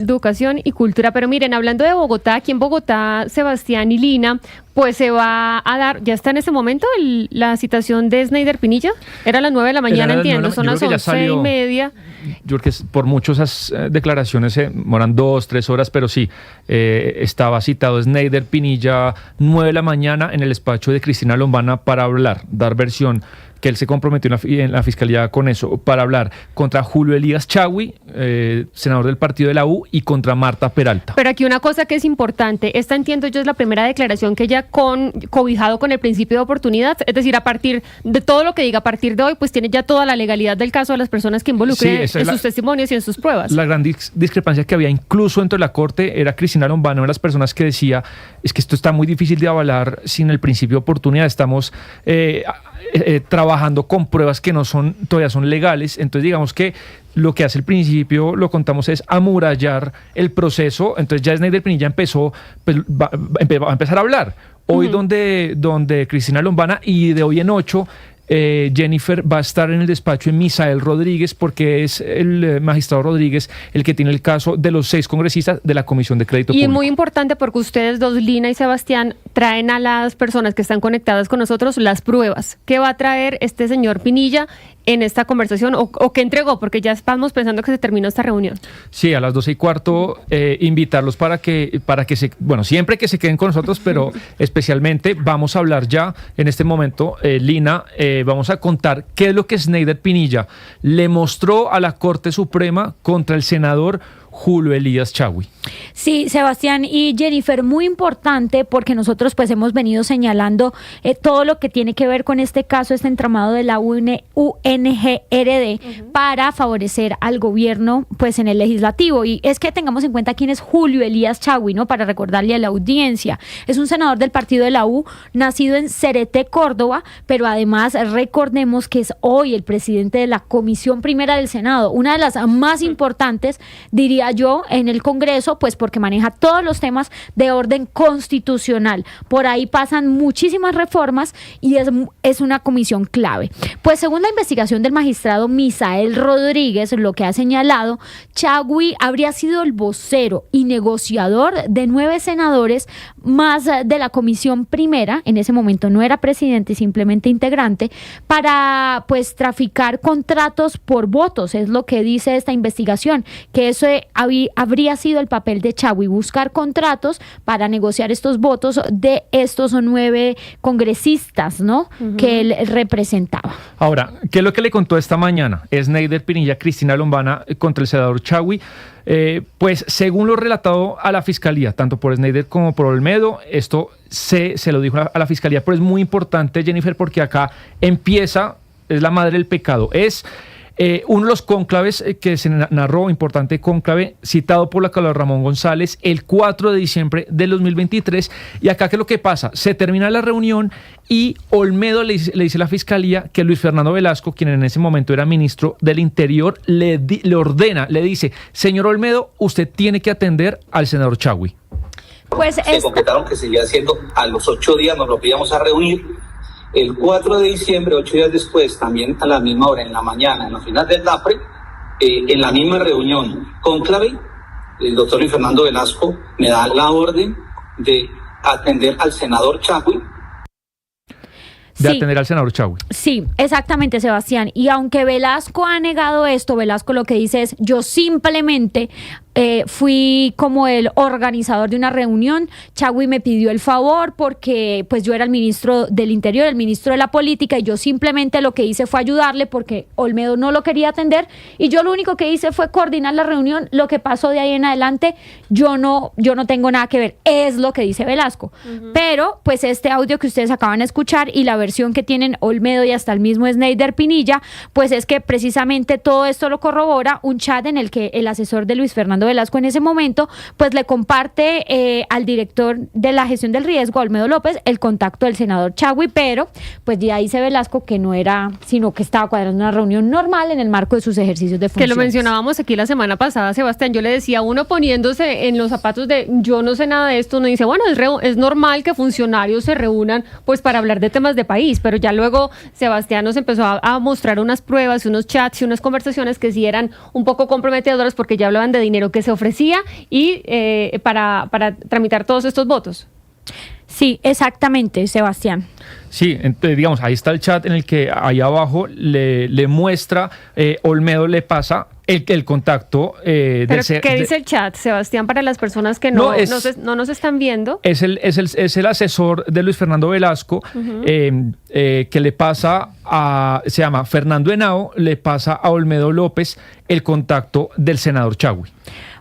Educación y cultura, pero miren, hablando de Bogotá, aquí en Bogotá, Sebastián y Lina, pues se va a dar, ya está en ese momento la citación de Snyder Pinilla, era a las 9 de la mañana, entiendo, son las 11:30. Yo creo que por mucho esas declaraciones se demoran 2-3 horas, pero sí, estaba citado Snyder Pinilla 9 de la mañana en el despacho de Cristina Lombana para dar versión, que él se comprometió en la fiscalía con eso, para hablar contra Julio Elías Chagui, senador del partido de la U, y contra Marta Peralta. Pero aquí una cosa que es importante, esta entiendo yo es la primera declaración que ella cobijado con el principio de oportunidad, es decir, a partir de todo lo que diga a partir de hoy, pues tiene ya toda la legalidad del caso de las personas que involucren en sus testimonios y en sus pruebas. La gran discrepancia que había incluso dentro de la Corte era Cristina Lombana, una de las personas que decía, es que esto está muy difícil de avalar sin el principio de oportunidad, estamos trabajando con pruebas que todavía son legales, entonces digamos que lo que hace el principio, lo contamos, es amurallar el proceso. Entonces ya Snyder Pinilla va a empezar a hablar hoy, donde Cristina Lombana, y de hoy en 8 Jennifer va a estar en el despacho de Misael Rodríguez, porque es el magistrado Rodríguez el que tiene el caso de los 6 congresistas de la Comisión de Crédito Público. Y muy importante porque ustedes dos, Lina y Sebastián, traen a las personas que están conectadas con nosotros las pruebas. ¿Qué va a traer este señor Pinilla en esta conversación o qué entregó? Porque ya estamos pensando que se terminó esta reunión. Sí, a las 12:15 invitarlos para que siempre que se queden con nosotros, pero especialmente vamos a hablar ya en este momento, Lina, vamos a contar qué es lo que Snyder Pinilla le mostró a la Corte Suprema contra el senador Julio Elías Chagui. Sí, Sebastián y Jennifer, muy importante porque nosotros pues hemos venido señalando todo lo que tiene que ver con este caso, este entramado de la UNGRD para favorecer al gobierno pues en el legislativo. Y es que tengamos en cuenta quién es Julio Elías Chagui, ¿no? Para recordarle a la audiencia. Es un senador del partido de la U, nacido en Cereté, Córdoba, pero además recordemos que es hoy el presidente de la Comisión Primera del Senado, una de las más importantes, diría yo, en el Congreso, pues porque maneja todos los temas de orden constitucional. Por ahí pasan muchísimas reformas y es una comisión clave. Pues según la investigación del magistrado Misael Rodríguez, lo que ha señalado, Chagui habría sido el vocero y negociador de 9 senadores más de la Comisión Primera, en ese momento no era presidente, simplemente integrante, para pues traficar contratos por votos, es lo que dice esta investigación, que eso habría sido el papel de Chagui, buscar contratos para negociar estos votos de estos 9 congresistas, ¿no? Que él representaba. Ahora, ¿qué es lo que le contó esta mañana Snyder Pinilla, Cristina Lombana contra el senador Chagui? Pues según lo relatado a la fiscalía, tanto por Snyder como por Olmedo, esto se lo dijo a la fiscalía, pero es muy importante, Jennifer, porque acá es la madre del pecado, es uno de los cónclaves que se narró, importante cónclave, citado por la Carlos Ramón González el 4 de diciembre del 2023. Y acá, ¿qué es lo que pasa? Se termina la reunión y Olmedo le dice a la fiscalía que Luis Fernando Velasco, quien en ese momento era ministro del Interior, le dice, señor Olmedo, usted tiene que atender al senador Chagui. Pues se concretaron que seguía siendo, a los 8 días nos lo íbamos a reunir. El 4 de diciembre, 8 días después, también a la misma hora, en la mañana, en la final del DAPRE, en la misma reunión cónclave, el doctor Luis Fernando Velasco me da la orden de atender al senador Chagui. Atender al senador Chagui. Sí, exactamente, Sebastián. Y aunque Velasco ha negado esto, Velasco lo que dice es, yo simplemente fui como el organizador de una reunión. Chagui me pidió el favor porque pues yo era el ministro del Interior, el ministro de la Política, y yo simplemente lo que hice fue ayudarle porque Olmedo no lo quería atender y yo lo único que hice fue coordinar la reunión. Lo que pasó de ahí en adelante, yo no tengo nada que ver, es lo que dice Velasco. Pero pues este audio que ustedes acaban de escuchar y la versión que tienen Olmedo y hasta el mismo Snyder Pinilla, pues es que precisamente todo esto lo corrobora un chat en el que el asesor de Luis Fernando Velasco en ese momento pues le comparte al director de la gestión del riesgo, Olmedo López, el contacto del senador Chagui, pero pues ya dice Velasco que no era, sino que estaba cuadrando una reunión normal en el marco de sus ejercicios de funciones. Que lo mencionábamos aquí la semana pasada, Sebastián, yo le decía, uno poniéndose en los zapatos de yo no sé nada de esto, uno dice, bueno, es normal que funcionarios se reúnan pues para hablar de temas de país, pero ya luego Sebastián nos empezó a mostrar unas pruebas, unos chats y unas conversaciones que sí eran un poco comprometedoras porque ya hablaban de dinero lo que se ofrecía y para tramitar todos estos votos. Sí, exactamente, Sebastián. Sí, entonces, digamos, ahí está el chat en el que ahí abajo le muestra, Olmedo le pasa el contacto. ¿Pero qué dice el chat, Sebastián, para las personas que no nos están viendo? Es el asesor de Luis Fernando Velasco, que le pasa se llama Fernando Henao, le pasa a Olmedo López el contacto del senador Chagui.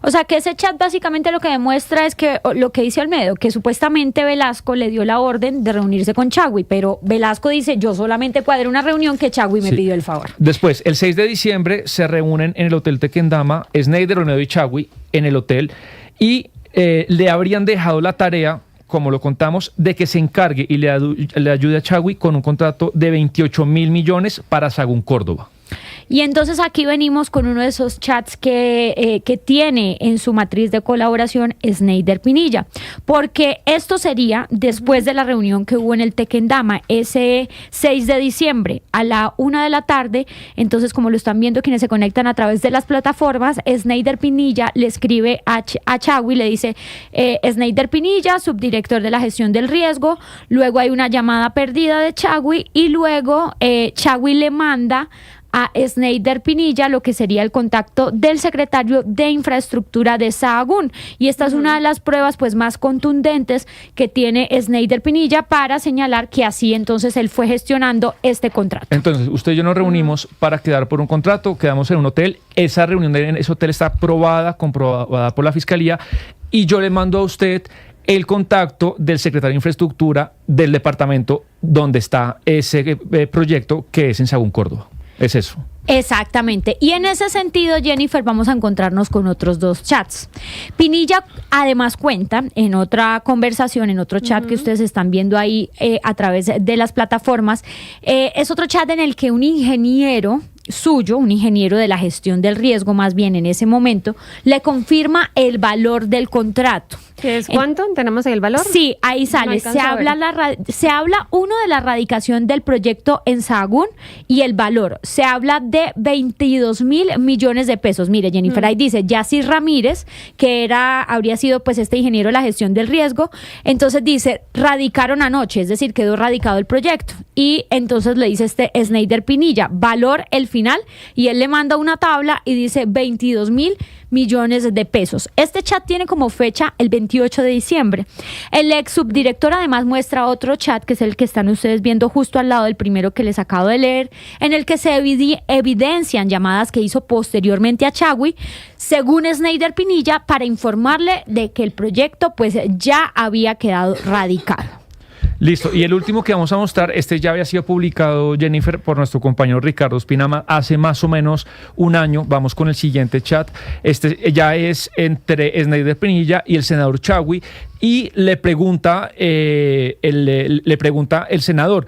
O sea, que ese chat básicamente lo que demuestra es que lo que dice Olmedo, que supuestamente Velasco le dio la orden de reunirse con Chagui, pero Velasco dice, yo solamente cuadré una reunión que Chagui me pidió el favor. Después, el 6 de diciembre se reúnen en el Hotel Tequendama, Snyder, Olmedo y Chagui en el hotel, y le habrían dejado la tarea, como lo contamos, de que se encargue y le ayude a Chagui con un contrato de 28 mil millones para Sagún Córdoba. Y entonces aquí venimos con uno de esos chats que tiene en su matriz de colaboración Snyder Pinilla, porque esto sería después de la reunión que hubo en el Tequendama ese 6 de diciembre a la 1 de la tarde. Entonces, como lo están viendo quienes se conectan a través de las plataformas, Snyder Pinilla le escribe a Chagui, le dice, Snyder Pinilla, subdirector de la gestión del riesgo. Luego hay una llamada perdida de Chagui y luego Chagui le manda a Snyder Pinilla lo que sería el contacto del secretario de Infraestructura de Sahagún, y esta es una de las pruebas pues más contundentes que tiene Snyder Pinilla para señalar que así entonces él fue gestionando este contrato. Entonces, usted y yo nos reunimos para quedar por un contrato, quedamos en un hotel, esa reunión en ese hotel está comprobada por la Fiscalía, y yo le mando a usted el contacto del secretario de Infraestructura del departamento donde está ese proyecto, que es en Sagún Córdoba. Es eso. Exactamente. Y en ese sentido, Jennifer, vamos a encontrarnos con otros dos chats. Pinilla además cuenta en otra conversación, en otro chat que ustedes están viendo ahí a través de las plataformas, es otro chat en el que un ingeniero suyo, un ingeniero de la gestión del riesgo más bien en ese momento, le confirma el valor del contrato. ¿Qué es cuánto? ¿Tenemos ahí el valor? Sí, ahí sale. No se habla uno de la radicación del proyecto en Sahagún y el valor. Se habla de 22 mil millones de pesos. Mire, Jennifer, ahí dice Yacir Ramírez, que habría sido pues este ingeniero de la gestión del riesgo. Entonces dice, radicaron anoche, es decir, quedó radicado el proyecto. Y entonces le dice Snyder Pinilla, valor el final, y él le manda una tabla y dice 22 mil millones de pesos. Este chat tiene como fecha el 28 de diciembre. El ex subdirector además muestra otro chat, que es el que están ustedes viendo justo al lado del primero que les acabo de leer, en el que se evidencian llamadas que hizo posteriormente a Chagui, según Snyder Pinilla, para informarle de que el proyecto pues ya había quedado radicado. Listo, y el último que vamos a mostrar, ya había sido publicado, Jennifer, por nuestro compañero Ricardo Espinama hace más o menos un año. Vamos con el siguiente chat. Ya es entre Snyder Pinilla y el senador Chagui, y le pregunta el senador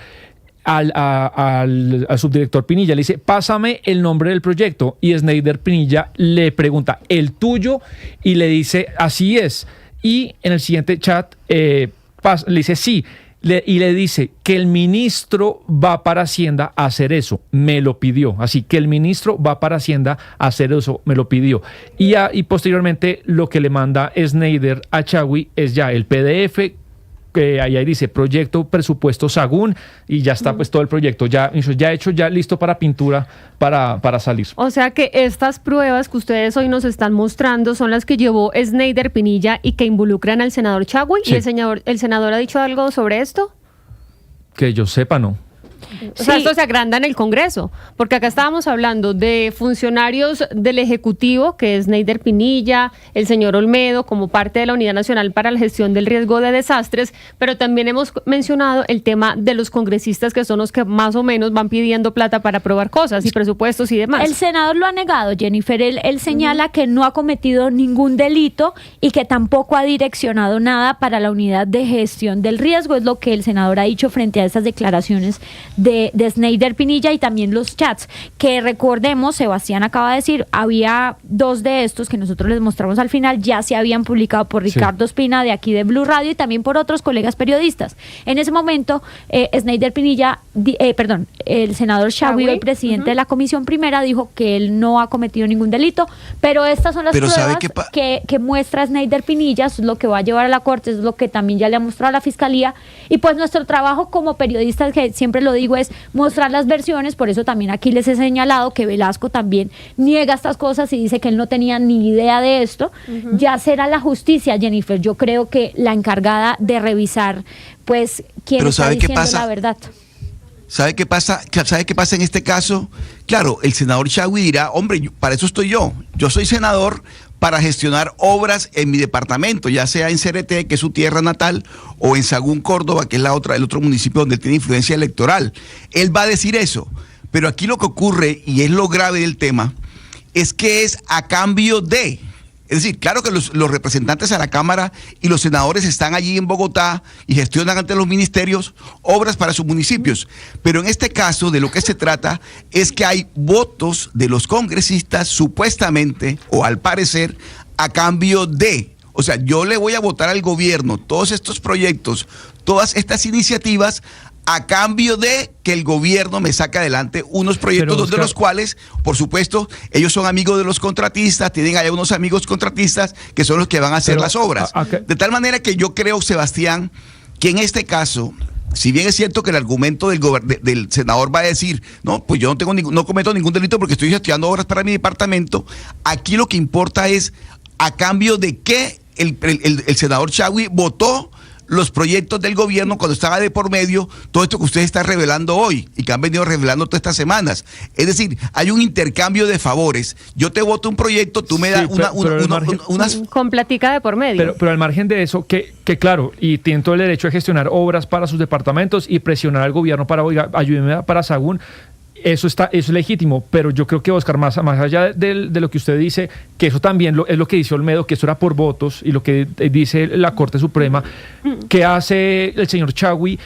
al subdirector Pinilla, le dice, pásame el nombre del proyecto, y Snyder Pinilla le pregunta, ¿el tuyo? Y le dice, así es. Y en el siguiente chat le dice, sí. Y le dice que el ministro va para Hacienda a hacer eso, me lo pidió. Así que el ministro va para Hacienda a hacer eso, me lo pidió. Y posteriormente lo que le manda Snyder a Chagui es ya el PDF, que ahí dice proyecto presupuesto Sahagún, y ya está pues todo el proyecto ya hecho, ya listo para pintura para salir. O sea que estas pruebas que ustedes hoy nos están mostrando son las que llevó Snyder Pinilla y que involucran al senador Chagui. Sí. ¿Y el senador ha dicho algo sobre esto? Que yo sepa, no. O sea, esto se agranda en el Congreso, porque acá estábamos hablando de funcionarios del Ejecutivo, que es Snyder Pinilla, el señor Olmedo, como parte de la Unidad Nacional para la Gestión del Riesgo de Desastres, pero también hemos mencionado el tema de los congresistas, que son los que más o menos van pidiendo plata para aprobar cosas y presupuestos y demás. El senador lo ha negado, Jennifer. Él señala que no ha cometido ningún delito y que tampoco ha direccionado nada para la Unidad de Gestión del Riesgo, es lo que el senador ha dicho frente a estas declaraciones de Snyder Pinilla y también los chats, que recordemos, Sebastián acaba de decir, había 2 de estos que nosotros les mostramos al final, ya se habían publicado por Ricardo Espina de aquí de Blue Radio y también por otros colegas periodistas. En ese momento, Snyder Pinilla, el senador Chagui, el presidente de la Comisión Primera, dijo que él no ha cometido ningún delito, pero estas son las pruebas que muestra Snyder Pinilla, eso es lo que va a llevar a la Corte, eso es lo que también ya le ha mostrado a la Fiscalía, y pues nuestro trabajo como periodistas, que siempre lo digo, es mostrar las versiones. Por eso también aquí les he señalado que Velasco también niega estas cosas y dice que él no tenía ni idea de esto. Ya será la justicia, Jennifer, yo creo que la encargada de revisar pues quién está diciendo la verdad. ¿Sabe qué pasa? ¿Sabe qué pasa en este caso? Claro, el senador Chagui dirá, hombre, para eso estoy yo. Yo soy senador para gestionar obras en mi departamento, ya sea en Cereté, que es su tierra natal, o en Sagún, Córdoba, que es el otro municipio donde tiene influencia electoral. Él va a decir eso. Pero aquí lo que ocurre, y es lo grave del tema, es que es a cambio de... Es decir, claro que los representantes a la Cámara y los senadores están allí en Bogotá y gestionan ante los ministerios obras para sus municipios. Pero en este caso, de lo que se trata es que hay votos de los congresistas, supuestamente, o al parecer, a cambio de... O sea, yo le voy a votar al gobierno todos estos proyectos, todas estas iniciativas, a cambio de que el gobierno me saque adelante unos proyectos de los cuales, por supuesto, ellos son amigos de los contratistas, tienen allá unos amigos contratistas que son los que van a hacer las obras. De tal manera que yo creo, Sebastián, que en este caso, si bien es cierto que el argumento del senador va a decir, no, pues yo no cometo ningún delito porque estoy gestionando obras para mi departamento, aquí lo que importa es a cambio de que el senador Chagui votó los proyectos del gobierno cuando estaba de por medio todo esto que usted está revelando hoy y que han venido revelando todas estas semanas. Es decir, hay un intercambio de favores. Yo te voto un proyecto, tú me das unas... Con platica de por medio. Pero al margen de eso, que claro, y tienen todo el derecho a gestionar obras para sus departamentos y presionar al gobierno para, oiga, ayúdeme para Sagún. Eso es legítimo, pero yo creo que, Oscar, más allá de lo que usted dice, que eso también es lo que dice Olmedo, que eso era por votos, y lo que dice la Corte Suprema, que hace el señor Chagui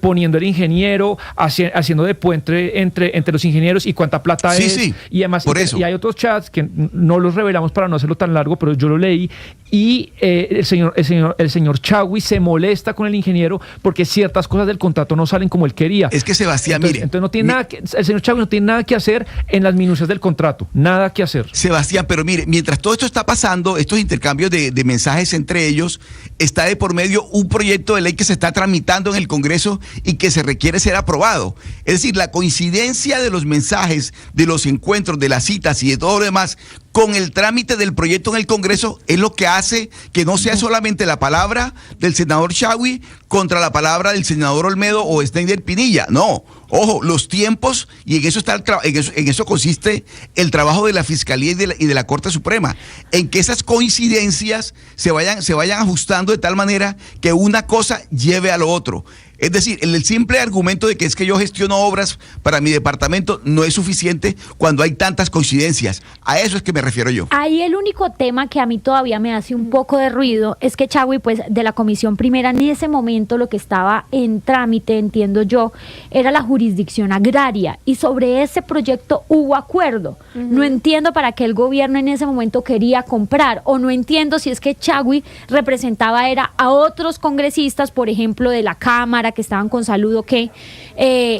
poniendo el ingeniero, haciendo de puente entre los ingenieros y cuánta plata es. Sí, y además, por eso. Y hay otros chats que no los revelamos para no hacerlo tan largo, pero yo lo leí, y el señor Chagui se molesta con el ingeniero porque ciertas cosas del contrato no salen como él quería. Es que, Sebastián, entonces no tiene nada que... El señor Chagui no tiene nada que hacer en las minucias del contrato, nada que hacer. Sebastián, pero mire, mientras todo esto está pasando, estos intercambios de mensajes entre ellos, está de por medio un proyecto de ley que se está tramitando en el Congreso y que se requiere ser aprobado. Es decir, la coincidencia de los mensajes, de los encuentros, de las citas y de todo lo demás con el trámite del proyecto en el Congreso es lo que hace que no sea solamente la palabra del senador Chagui contra la palabra del senador Olmedo o Snyder Pinilla. No, ojo, los tiempos, y en eso está en eso consiste el trabajo de la Fiscalía y de la Corte Suprema, en que esas coincidencias se vayan ajustando de tal manera que una cosa lleve a lo otro. Es decir, el simple argumento de que es que yo gestiono obras para mi departamento no es suficiente cuando hay tantas coincidencias. A eso es que me refiero yo. Ahí el único tema que a mí todavía me hace un poco de ruido es que Chagui, pues, de la Comisión Primera, en ese momento lo que estaba en trámite, entiendo yo, era la jurisdicción agraria, y sobre ese proyecto hubo acuerdo. No entiendo para qué el gobierno en ese momento quería comprar, o no entiendo si es que Chagui representaba a otros congresistas, por ejemplo, de la Cámara, que estaban con salud o qué.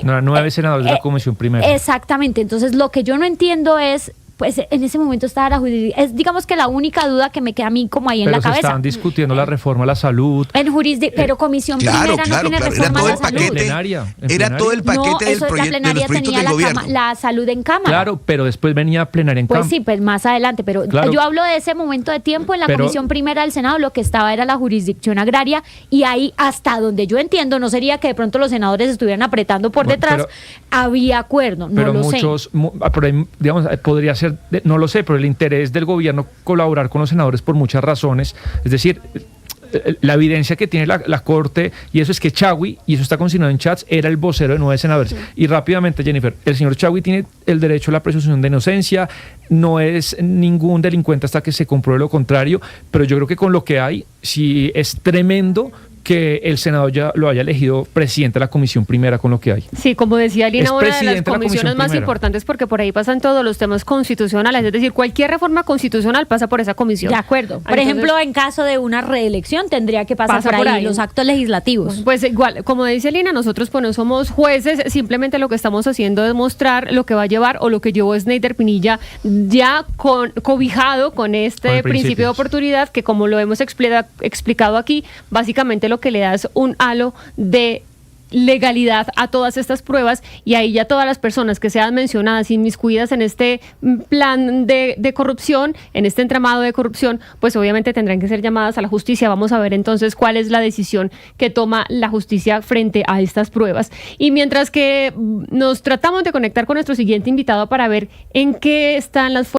No, 9 senadores de la Comisión Primera. Exactamente. Entonces, lo que yo no entiendo es, pues, en ese momento estaba la jurisdicción. Es, digamos, que la única duda que me queda a mí como ahí en la cabeza. Pero estaban discutiendo la reforma a la salud. Pero Comisión Primera no tiene reforma a la salud. Era todo el paquete del proyecto, de los proyectos del gobierno. La salud en Cámara. Claro, pero después venía plenaria en Cámara. Pues sí, pues más adelante. Pero yo hablo de ese momento de tiempo en la Comisión Primera del Senado. Lo que estaba era la jurisdicción agraria, y ahí, hasta donde yo entiendo, no sería que de pronto los senadores estuvieran apretando por detrás. Había acuerdo, no lo sé. Pero digamos, podría ser, no lo sé, pero el interés del gobierno colaborar con los senadores por muchas razones. Es decir, la evidencia que tiene la Corte, y eso es que Chagui, y eso está consignado en chats, era el vocero de 9 senadores. Sí. Y rápidamente, Jennifer, el señor Chagui tiene el derecho a la presunción de inocencia, no es ningún delincuente hasta que se compruebe lo contrario, pero yo creo que con lo que hay, sí es tremendo que el Senado ya lo haya elegido presidente de la comisión primera con lo que hay. Sí, como decía Lina, una de las comisiones más primera. importantes porque por ahí pasan todos los temas constitucionales, es decir, cualquier reforma constitucional pasa por esa comisión. De acuerdo. Por ejemplo, en caso de una reelección tendría que pasar por ahí los actos legislativos. Pues igual, como dice Lina, nosotros pues no somos jueces, simplemente lo que estamos haciendo es mostrar lo que va a llevar o lo que llevó Sneider Pinilla ya cobijado con este principio de oportunidad que, como lo hemos explicado aquí, básicamente lo que le da es un halo de legalidad a todas estas pruebas, y ahí ya todas las personas que sean mencionadas, inmiscuidas en este plan de corrupción, en este entramado de corrupción, pues obviamente tendrán que ser llamadas a la justicia. Vamos a ver entonces cuál es la decisión que toma la justicia frente a estas pruebas. Y mientras que nos tratamos de conectar con nuestro siguiente invitado para ver en qué están las